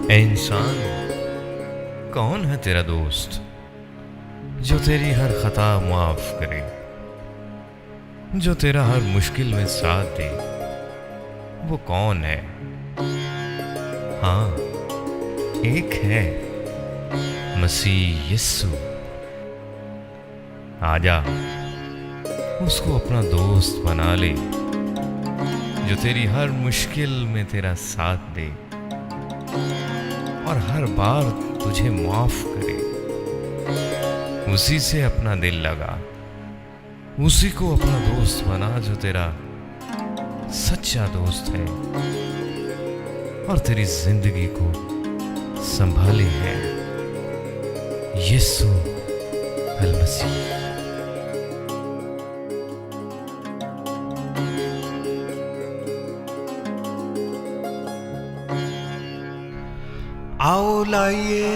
اے انسان، کون ہے تیرا دوست جو تیری ہر خطا معاف کرے، جو تیرا ہر مشکل میں ساتھ دے؟ وہ کون ہے؟ ہاں، ایک ہے، مسیح یسو۔ آجا اس کو اپنا دوست بنا لے، جو تیری ہر مشکل میں تیرا ساتھ دے اور ہر بار تجھے معاف کرے۔ اسی سے اپنا دل لگا، اسی کو اپنا دوست بنا جو تیرا سچا دوست ہے اور تیری زندگی کو سنبھالے ہے، یسوع المسیح۔ آؤ لائیے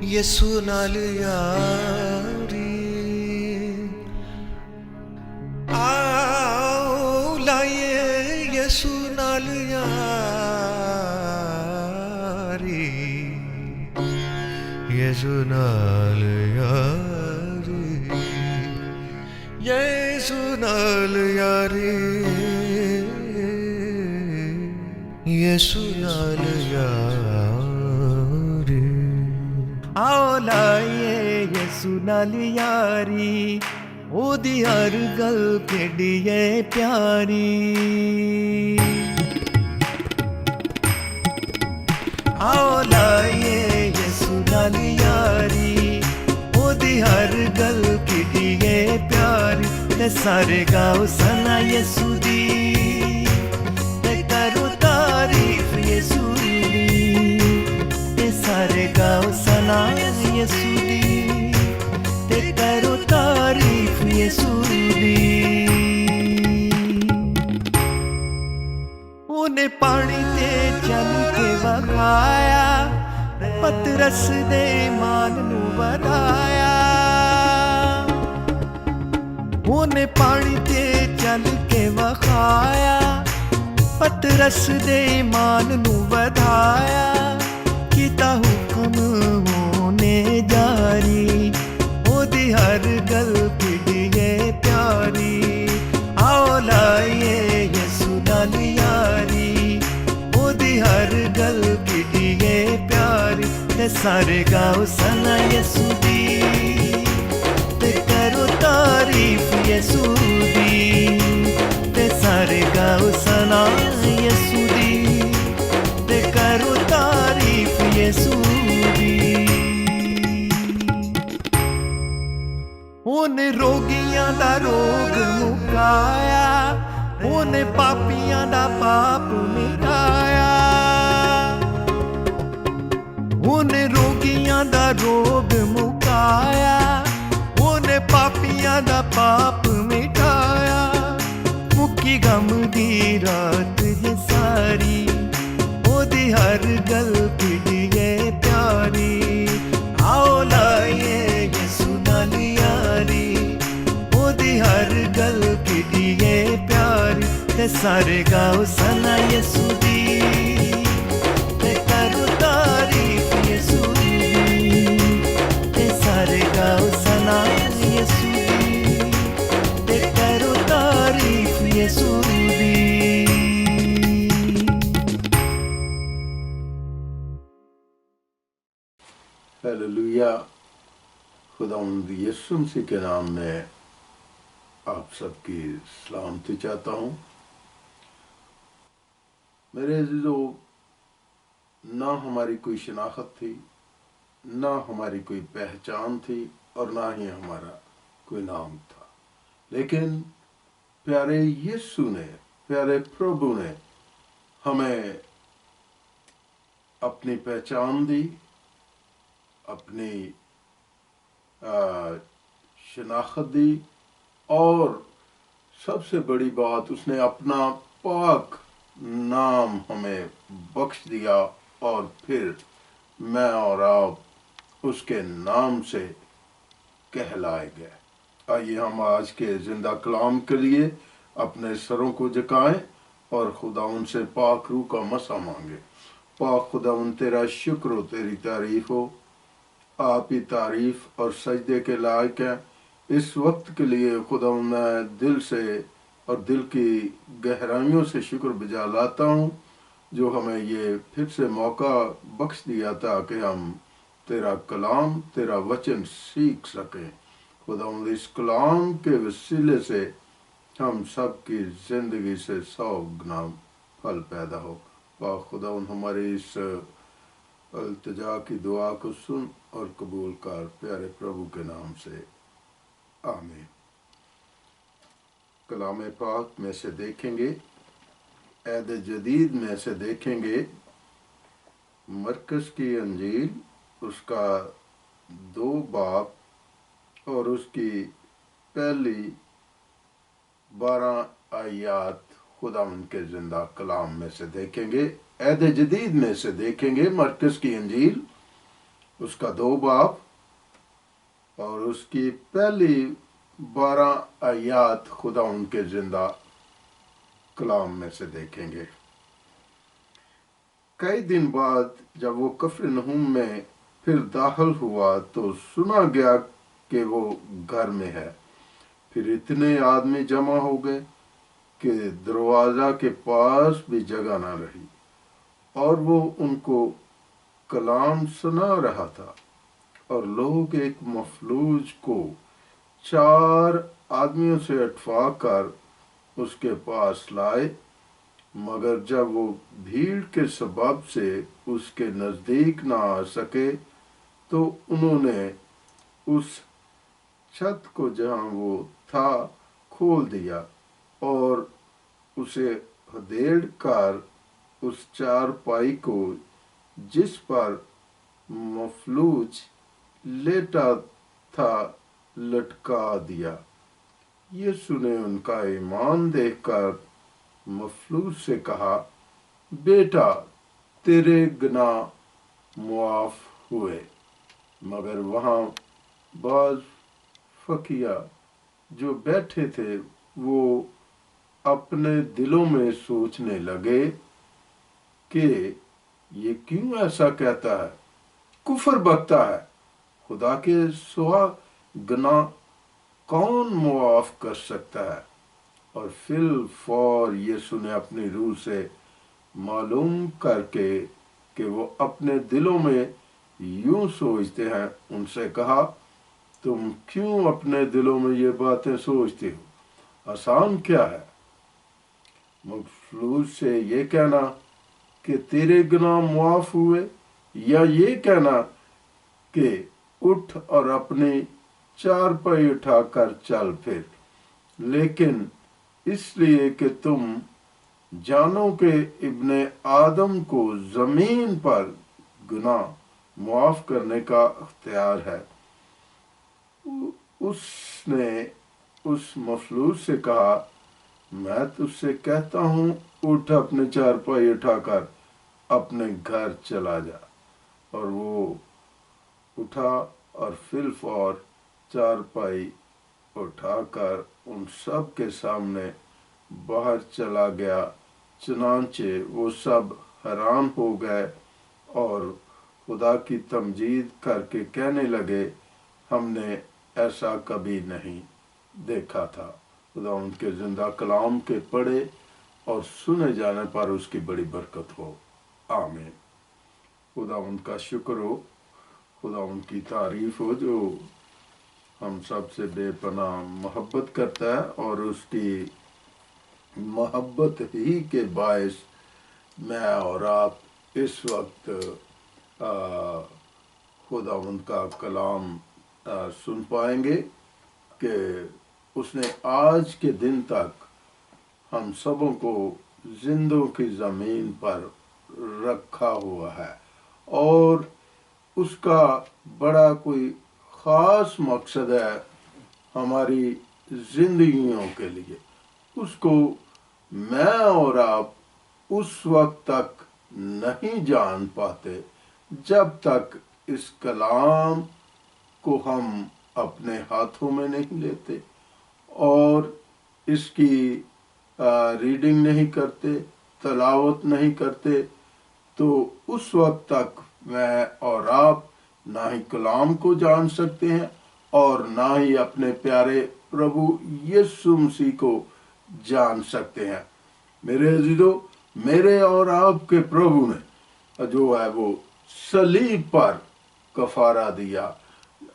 یسوع نال یاری، آؤ لائیے یسوع نال یاری، یسوع نال یاری، یسوع نال یاری، یسوع نال یاری۔ آؤ لائیے یسوع نال یاری، او دی ہر گل کیڈی ہے پیاری۔ آؤ لائیے یسوع نال یاری، او دی ہر گل کیڈی ہے پیاری۔ تے سارے گاؤ سنا یسوع دی، کرو تعریف یسوع دی، تے سارے گاؤ سنا یسوع دی، تے کرو تعریف یسوع دی۔ اونے پانی تے چل کے وکھایا، پترس دے ایمان نو ودھایا۔ اونے پانی تے چل کے وکھایا، پترس دے ایمان نو ودھایا۔ کیتا حکم ہونے جاری، او دی ہر گل کیڈی ہے پیاری۔ آؤ لائیے یسوع نال یاری، او دی ہر گل کیڈی ہے پیاری۔ تے سارے گاؤ سنا یسوع دی، تے کرو تعریف یسوع دی، تے سارے گاؤ سنا یسوع دی، تے کرو تعریف یسوع دی۔ اونے روگیاں دا روگ مکایا، اونے پاپیاں دا پاپ مٹایا۔ اونے روگیاں دا روگ مکایا، اونے پاپیاں دا پاپ مٹایا۔ مکی غم دی رات جے ساری، او دی ہر گل کیڈی ہے پیاری۔ آؤ لائیے یسوع نال یاری، او دی ہر گل کیڈی ہے پیاری۔ تے سارے گاؤ سنا یسوع دی، تے کرو تعریف یسوع دی، تے سارے گاؤ سنا یسوع دی، تے کرو تعریف یسوع دی۔ ہیلیلویا۔ خداوند یسوع مسیح کے نام میں آپ سب کی سلامتی چاہتا ہوں۔ میرے عزیزو، نہ ہماری کوئی شناخت تھی، نہ ہماری کوئی پہچان تھی، اور نہ ہی ہمارا کوئی نام تھا، لیکن پیارے یسوع نے، پیارے پربھو نے ہمیں اپنی پہچان دی، اپنی شناخت دی، اور سب سے بڑی بات، اس نے اپنا پاک نام ہمیں بخش دیا، اور پھر میں اور آپ اس کے نام سے کہلائے گئے۔ آئیے ہم آج کے زندہ کلام کے لیے اپنے سروں کو جھکائیں اور خدا ان سے پاک روح کا مسا مانگے۔ پاک خدا ان تیرا شکر ہو، تیری تعریف ہو، آپ ہی تعریف اور سجدے کے لائق ہیں۔ اس وقت کے لیے خدا میں دل سے اور دل کی گہرائیوں سے شکر بجا لاتا ہوں جو ہمیں یہ پھر سے موقع بخش دیا تھا کہ ہم تیرا کلام، تیرا وچن سیکھ سکیں۔ خدا اس کلام کے وسیلے سے ہم سب کی زندگی سے 100 گنا پھل پیدا ہو۔ پاک خدا ہماری اس التجا کی دعا کو سن اور قبول کر، پیارے پربھو کے نام سے آمین۔ کلام پاک میں سے دیکھیں گے، عہد جدید میں سے دیکھیں گے، مرکز کی انجیل اس کا 2 باب اور اس کی پہلی 12 آیات خدا ان کے زندہ کلام میں سے دیکھیں گے۔ عہد جدید میں سے دیکھیں گے مرکز کی انجیل اس کا 2 باب اور اس کی پہلی 12 آیات خدا ان کے زندہ کلام میں سے دیکھیں گے۔ کئی دن بعد جب وہ کفرنہوم میں پھر داخل ہوا تو سنا گیا کہ وہ گھر میں ہے۔ پھر اتنے آدمی جمع ہو گئے کہ دروازہ کے پاس بھی جگہ نہ رہی، اور وہ ان کو کلام سنا رہا تھا۔ اور لوگ ایک مفلوج کو 4 آدمیوں سے اٹھوا کر اس کے پاس لائے، مگر جب وہ بھیڑ کے سبب سے اس کے نزدیک نہ آ سکے تو انہوں نے اس چھت کو جہاں وہ تھا کھول دیا اور اسے ادھیڑ کر اس چارپائی کو جس پر مفلوج لیٹا تھا لٹکا دیا۔ یسوع نے ان کا ایمان دیکھ کر مفلوج سے کہا، بیٹا تیرے گناہ معاف ہوئے۔ مگر وہاں بعض فقیہ جو بیٹھے تھے وہ اپنے دلوں میں سوچنے لگے کہ یہ کیوں ایسا کہتا ہے، کفر بکتا ہے، خدا کے سوا گناہ کون معاف کر سکتا ہے؟ اور فی الفور یسوع نے اپنی روح سے معلوم کر کے کہ وہ اپنے دلوں میں یوں سوچتے ہیں ان سے کہا، تم کیوں اپنے دلوں میں یہ باتیں سوچتے ہو؟ آسان کیا ہے مفلوج سے یہ کہنا کہ تیرے گناہ معاف ہوئے، یا یہ کہنا کہ اٹھ اور اپنی چارپائی اٹھا کر چل پھر؟ لیکن اس لیے کہ تم جانو کہ ابن آدم کو زمین پر گناہ معاف کرنے کا اختیار ہے۔ اس نے اس مفلوج سے کہا، میں تجھ سے کہتا ہوں اٹھ اپنے چارپائی اٹھا کر اپنے گھر چلا جا۔ اور وہ اٹھا اور فی الفور چارپائی اٹھا کر ان سب کے سامنے باہر چلا گیا۔ چنانچہ وہ سب حیران ہو گئے اور خدا کی تمجید کر کے کہنے لگے، ہم نے ایسا کبھی نہیں دیکھا تھا۔ خدا ان کے زندہ کلام کے پڑھے اور سنے جانے پر اس کی بڑی برکت ہو، آمین۔ خدا ان کا شکر ہو، خدا ان کی تعریف ہو جو ہم سب سے بے پناہ محبت کرتا ہے، اور اس کی محبت ہی کے باعث میں اور آپ اس وقت خدا ان کا کلام سن پائیں گے کہ اس نے آج کے دن تک ہم سبوں کو زندوں کی زمین پر رکھا ہوا ہے، اور اس کا بڑا کوئی خاص مقصد ہے ہماری زندگیوں کے لیے۔ اس کو میں اور آپ اس وقت تک نہیں جان پاتے جب تک اس کلام کو ہم اپنے ہاتھوں میں نہیں لیتے اور اس کی रीडिंग नहीं करते, तलावत नहीं करते, तो उस वक्त तक मैं और आप ना ही कलाम को जान सकते हैं और ना ही अपने प्यारे प्रभु यीशु मसीह को जान सकते हैं। मेरे अजीजों, मेरे और आपके प्रभु ने जो है वो सलीब पर कफारा दिया,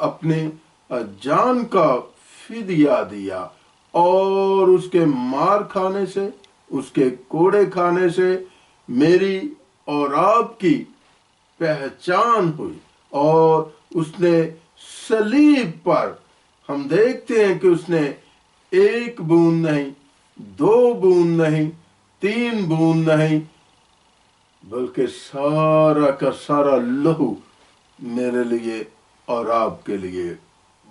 अपनी जान का फिदिया दिया, और उसके मार खाने से, उसके कोड़े खाने से मेरी और आपकी पहचान हुई। और उसने सलीब पर, हम देखते हैं कि उसने एक बूंद नहीं, दो बूंद नहीं, तीन बूंद नहीं, बल्कि सारा का सारा लहू मेरे लिए और आपके लिए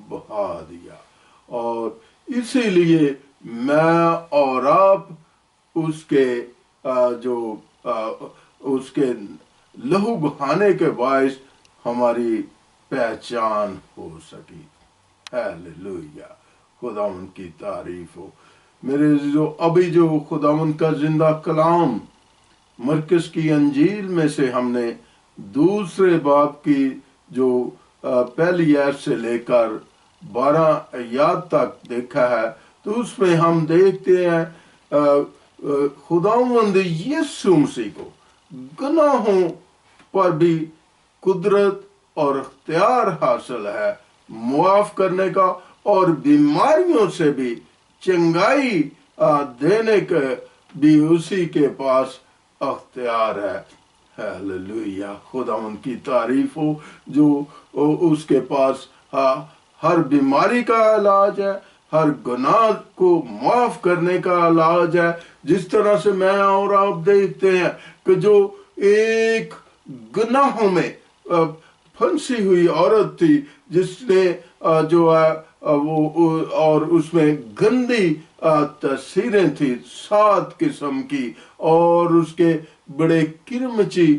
बहा दिया। और इसीलिए मैं और आप उसके उसके लहू बहाने के बायस हमारी पहचान हो सकी। हालेलुया, खुदावन की तारीफ हो। मेरे जो अभी जो खुदावन का जिंदा कलाम मरकस की अंजील में से हमने दूसरे बाब की जो पहली आयत से लेकर 12 आयत तक देखा है, तो उसमें हम देखते हैं खुदावंद यीशु मसीह को गुनाहों पर भी कुदरत और इख्तियार हासिल है मुआफ करने का, और बीमारियों से भी चंगाई देने के भी उसी के पास अख्तियार है। हालेलुया, खुदावंद की तारीफ हो। जो उसके पास हर बीमारी का इलाज है, हर गुनाह को माफ करने का इलाज है। जिस तरह से मैं और आप देखते हैं कि जो एक गुनाहों में फंसी हुई औरत थी, जिसने जो है वो और उसमें गंदी तस्वीरें थी 7 किस्म की, और उसके बड़े किरमची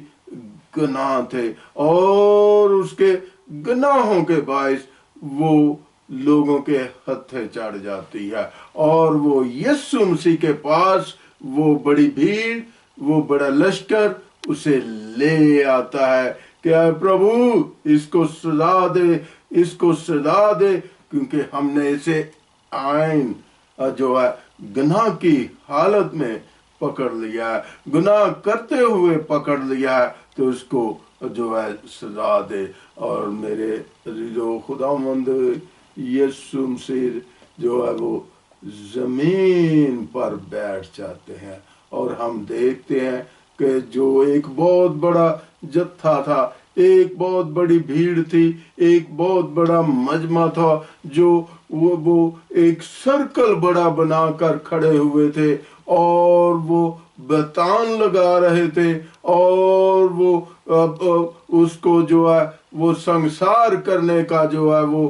गुनाह थे, और उसके गुनाहों के बायस वो लोगों के हत्थे चढ़ जाती है। और वो यीशु मसीह के पास वो बड़ी भीड़, वो बड़ा लश्कर उसे ले आता है कि प्रभु इसको सजा दे, इसको सजा दे, क्योंकि हमने इसे आइन जो है गुनाह की हालत में पकड़ लिया है, गुनाह करते हुए पकड़ लिया है, तो उसको जो है सजा दे। और मेरे जो खुदावंद यीशु मसीह जो है वो जमीन पर बैठ जाते हैं, और हम देखते हैं कि जो एक बहुत बड़ा जत्था था, एक बहुत बड़ी भीड़ थी, एक बहुत बड़ा मजमा था, जो वो एक सर्कल बड़ा बनाकर खड़े हुए थे, और वो बतान लगा रहे थे, और वो उसको जो है वो संसार करने का जो है वो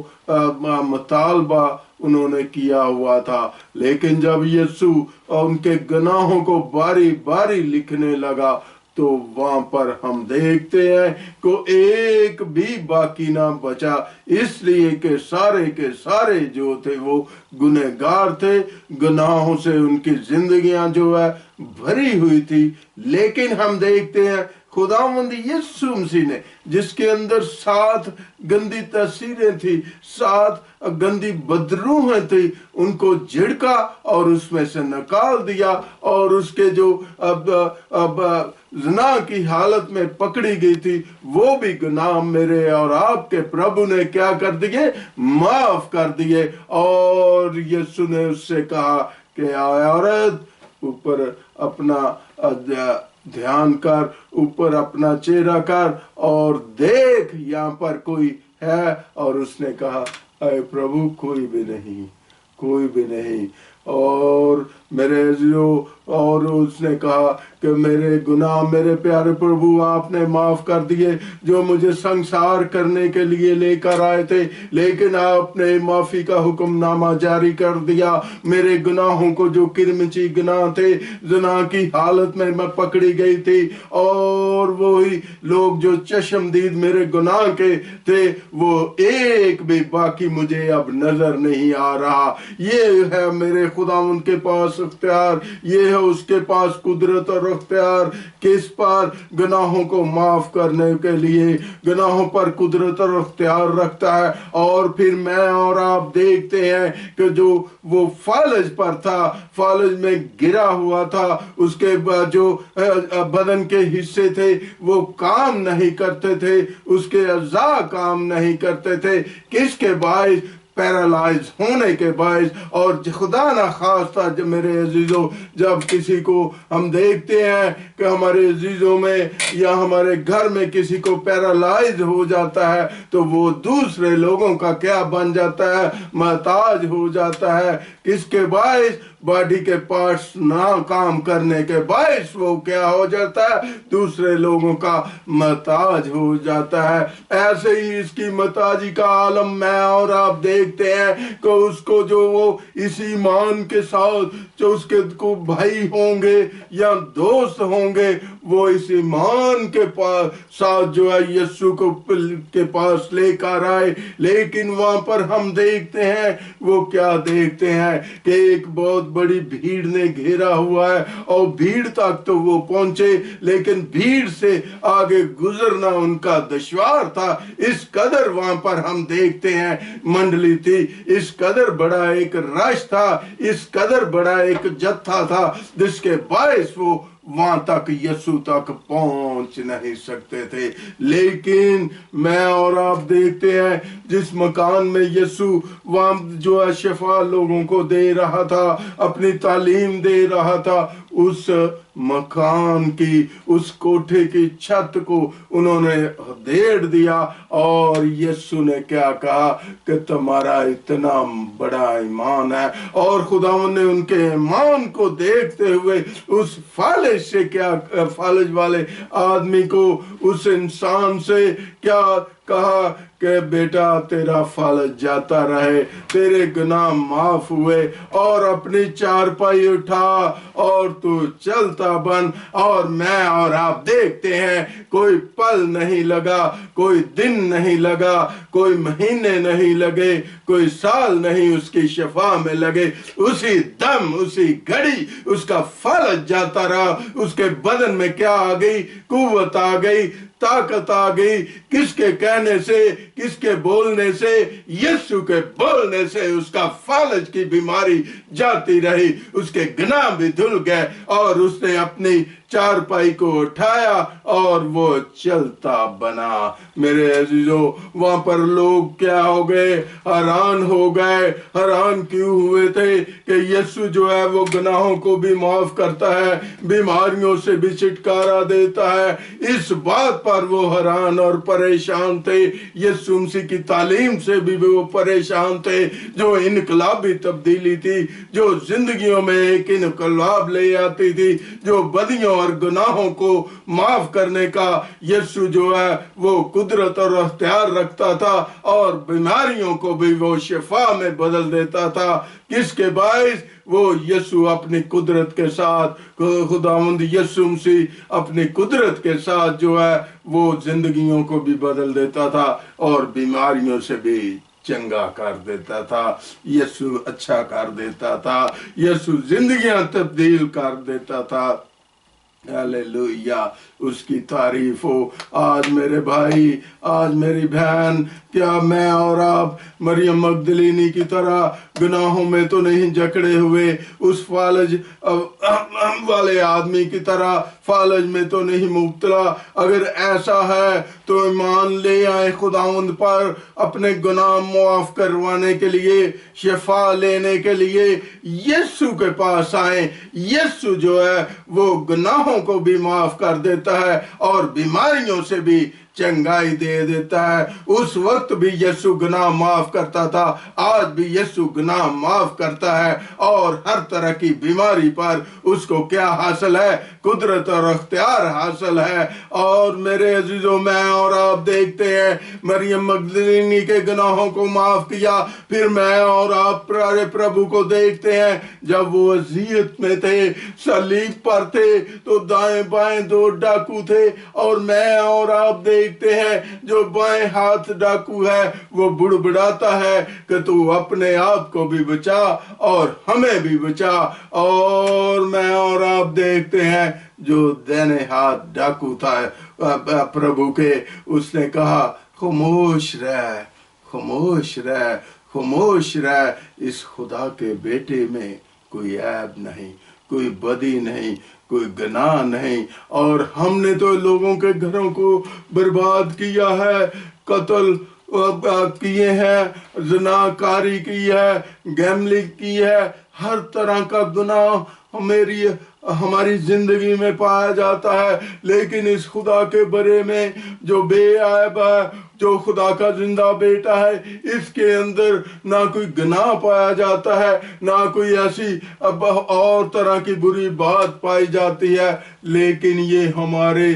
मुतालबा उन्होंने किया हुआ था। लेकिन जब यीशु उनके गुनाहों को बारी बारी लिखने लगा, तो वहां पर हम देखते हैं को एक भी बाकी ना बचा, इसलिए कि सारे के सारे जो थे वो गुनहगार थे, गुनाहों से उनकी जिंदगियां जो है भरी हुई थी। लेकिन हम देखते हैं खुदावंद यीशु मसीह ने, जिसके अंदर 7 गंदी तस्वीरें थी, 7 गंदी बदरूहें थी, उनको झिड़का और उसमें से निकाल दिया, और उसके जो अब ज़िना की हालत में पकड़ी गई थी, वो भी गुनाह मेरे और आपके प्रभु ने क्या कर दिए, माफ कर दिए। और यीशु ने उससे कहा कि औरत, ऊपर अपना ध्यान कर, ऊपर अपना चेहरा कर और देख यहाँ पर कोई है। और उसने कहा, अरे प्रभु कोई भी नहीं, कोई भी नहीं। और मेरे और उसने कहा कि मेरे गुनाह मेरे प्यारे प्रभु आपने माफ कर दिए, जो मुझे संसार करने के लिए लेकर आए थे, लेकिन आपने माफी का हुक्मनामा जारी कर दिया। मेरे गुनाहों को, जो किरमिची गुनाह थे, ज़िना की हालत में मैं पकड़ी गई थी, और वही लोग जो चश्मदीद मेरे गुनाह के थे, वो एक भी बाकी मुझे अब नजर नहीं आ रहा। ये है मेरे खुदा उनके पास पास अख्तियार, ये है उसके पास कुदरत और अख्तियार। किस पर? गुनाहों को माफ करने के लिए गुनाहों पर कुदरत और अख्तियार रखता है। और फिर मैं और आप देखते हैं कि जो वो फालज पर था, फालज में गिरा हुआ था, उसके बाद जो बदन के हिस्से थे वो काम नहीं करते थे, उसके अज़ा काम नहीं करते थे। किसके बायस? पैरालाइज होने के बायस। और खुदा ना खास्ता जब मेरे अजीजों, जब किसी को हम देखते हैं कि हमारे अजीजों में या हमारे घर में किसी को पैरालाइज हो जाता है, तो वो दूसरे लोगों का क्या बन जाता है? मोहताज हो जाता है। किसके बायस? बॉडी के पार्ट्स ना काम करने के बायस वो क्या हो जाता है? दूसरे लोगों का मोहताज हो जाता है। ऐसे ही इसकी मोहताजी का आलम मैं और आप देखते हैं कि उसको जो वो इस ईमान के साथ जो उसके को भाई होंगे या दोस्त होंगे, वो इस ईमान के पास साथ जो है यीशु को के पास लेकर आए। लेकिन वहां पर हम देखते हैं, वो क्या देखते हैं कि एक बहुत बड़ी भीड़ ने घेरा हुआ है और भीड़ तक तो वो पहुंचे, लेकिन भीड़ से आगे गुजरना उनका दुश्वार था। इस कदर वहां पर हम देखते हैं मंडली थी, इस कदर बड़ा एक रश था, इस कदर बड़ा एक जत्था था, जिसके बायस वो वहां तक यीशु तक पहुंच नहीं सकते थे। लेकिन मैं और आप देखते हैं जिस मकान में यीशु वहां जो है शिफा लोगों को दे रहा था, अपनी तालीम दे रहा था, उस मकान की, उस कोठे की छत को उन्होंने देड़ दिया। और यीशु ने क्या कहा कि तुम्हारा इतना बड़ा ईमान है। और खुदावंद ने उनके ईमान को देखते हुए उस फालिज से क्या, फालिज वाले आदमी को, उस इंसान से क्या कहा कि बेटा तेरा फालज जाता रहे, तेरे गुनाह माफ हुए, और अपनी चारपाई उठा और तू चलता बन। और मैं और आप देखते हैं कोई पल नहीं लगा, कोई दिन नहीं लगा, कोई महीने नहीं लगे, कोई साल नहीं उसकी शफा में लगे। उसी दम, उसी घड़ी उसका फालज जाता रहा। उसके बदन में क्या आ गई? कुव्वत आ गई, ताकत आ गई। किसके कहने से? किसके बोलने से? यीशु के बोलने से उसका फालज की बीमारी जाती रही, उसके गुनाह भी धुल गए और उसने अपनी चारपाई को उठाया और वो चलता बना। मेरे अजीजों, वहां पर लोग क्या हो गए? हैरान हो गए। हैरान क्यों हुए थे? कि यीशु जो है वो गुनाहों को भी माफ करता है, बीमारियों से भी छुटकारा देता है। इस बात पर वो हैरान और परेशान थे। यीशु मसीह की तालीम से भी वो परेशान थे, जो इनकलाबी तब्दीली थी, जो जिंदगियों में एक इनकलाब ले आती थी, जो बदियों और गुनाहों को माफ करने का यीशु जो है वो कुदरत और अख्तियार रखता था, और बीमारियों को भी वो शिफा में बदल देता था। किसके बायस? वो यीशु अपनी कुदरत के साथ, खुदावंद यीशु मसीह अपनी कुदरत के साथ जो है वो जिंदगियों को भी बदल देता था और बीमारियों से भी चंगा कर देता था। यीशु अच्छा कर देता था, यीशु जिंदगियां तब्दील कर देता था। हालेलुया, उसकी तारीफ हो। आज मेरे भाई, आज मेरी बहन, क्या मैं और आप मरियम मगदलीनी की तरह गुनाहों में तो नहीं जकड़े हुए? उस फालज वाले आदमी की तरह फालज में तो नहीं मुब्तला? अगर ऐसा है तो ईमान ले आए खुदावंद पर, अपने गुनाह माफ करवाने के लिए, शिफा लेने के लिए यीशु के पास आए। यीशु जो है वो गुनाहों को भी माफ कर देता है और बीमारियों से भी चंगाई दे देता है। उस वक्त भी यीशु गुनाह माफ करता था, आज भी यीशु गुनाह माफ करता है, और हर तरह की बीमारी पर उसको क्या हासिल है? कुदरत और अख्तियार हासिल है। और मेरे अजीजों, मैं और आप देखते हैं मरियम मगदलीनी के गुनाहों को माफ किया। फिर मैं और आप प्यारे प्रभु को देखते हैं, जब वो अज़ियत में थे, सलीब पर थे, तो दाएं बाएं दो डाकू थे, और मैं और आप دیکھتے ہیں جو بائیں ہاتھ ڈاکو ہے وہ بڑبڑاتا ہے کہ تو اپنے آپ کو بھی بچا اور ہمیں بھی بچا، اور میں اور آپ دیکھتے ہیں جو دائیں ہاتھ ڈاکو تھا پربھو کے، اس نے کہا خاموش رہ، خاموش رہ، خاموش رہ، اس خدا کے بیٹے میں کوئی عیب نہیں، کوئی بدی نہیں، کوئی گناہ نہیں، اور ہم نے تو لوگوں کے گھروں کو برباد کیا ہے، قتل کیے ہیں، زناکاری کی ہے، گیملنگ کی ہے، ہر طرح کا گناہ ہماری زندگی میں پایا جاتا ہے، لیکن اس خدا کے بارے میں جو بے عیب ہے، جو خدا کا زندہ بیٹا ہے، اس کے اندر نہ کوئی گناہ پایا جاتا ہے، نہ کوئی ایسی اور طرح کی بری بات پائی جاتی ہے، لیکن یہ ہمارے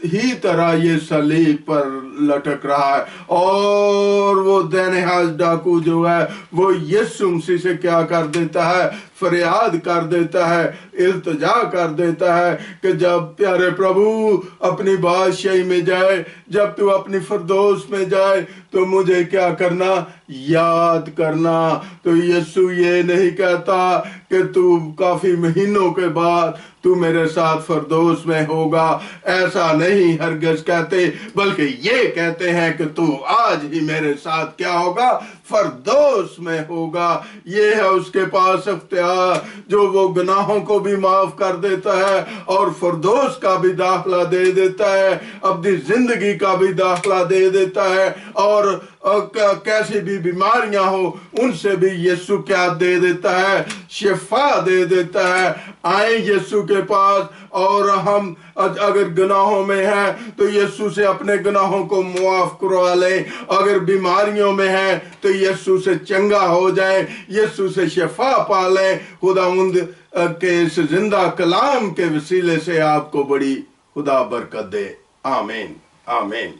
ہی طرح یہ صلیب پر لٹک رہا ہے۔ اور وہ دائیں ہاتھ ڈاکو جو ہے وہ یسوع مسیح سے کیا کر دیتا ہے؟ فریاد کر دیتا ہے، التجا کر دیتا ہے کہ جب پیارے پربھو اپنی بادشاہی میں جائے، جب تو اپنی فردوس میں جائے تو مجھے کیا کرنا؟ یاد کرنا۔ تو یسوع یہ نہیں کہتا کہ تو کافی مہینوں کے بعد تو میرے ساتھ فردوس میں ہوگا، ایسا نہیں ہرگز کہتے، بلکہ یہ کہتے ہیں کہ تو آج ہی میرے ساتھ کیا ہوگا؟ فردوس میں ہوگا۔ یہ ہے اس کے پاس اختیار جو وہ گناہوں کو بھی معاف کر دیتا ہے اور فردوس کا بھی داخلہ دے دیتا ہے، اپنی زندگی کا بھی داخلہ دے دیتا ہے، اور کیسی بھی بیماریاں ہو ان سے بھی یسوع کیا دے دیتا ہے؟ شفا دے دیتا ہے۔ آئیں یسوع کے پاس، اور ہم اگر گناہوں میں ہیں تو یسوع سے اپنے گناہوں کو معاف کروا لیں، اگر بیماریوں میں ہیں تو یسوع سے چنگا ہو جائیں، یسوع سے شفا پا لیں۔ خداوند کے اس زندہ کلام کے وسیلے سے آپ کو بڑی خدا برکت دے۔ آمین، آمین۔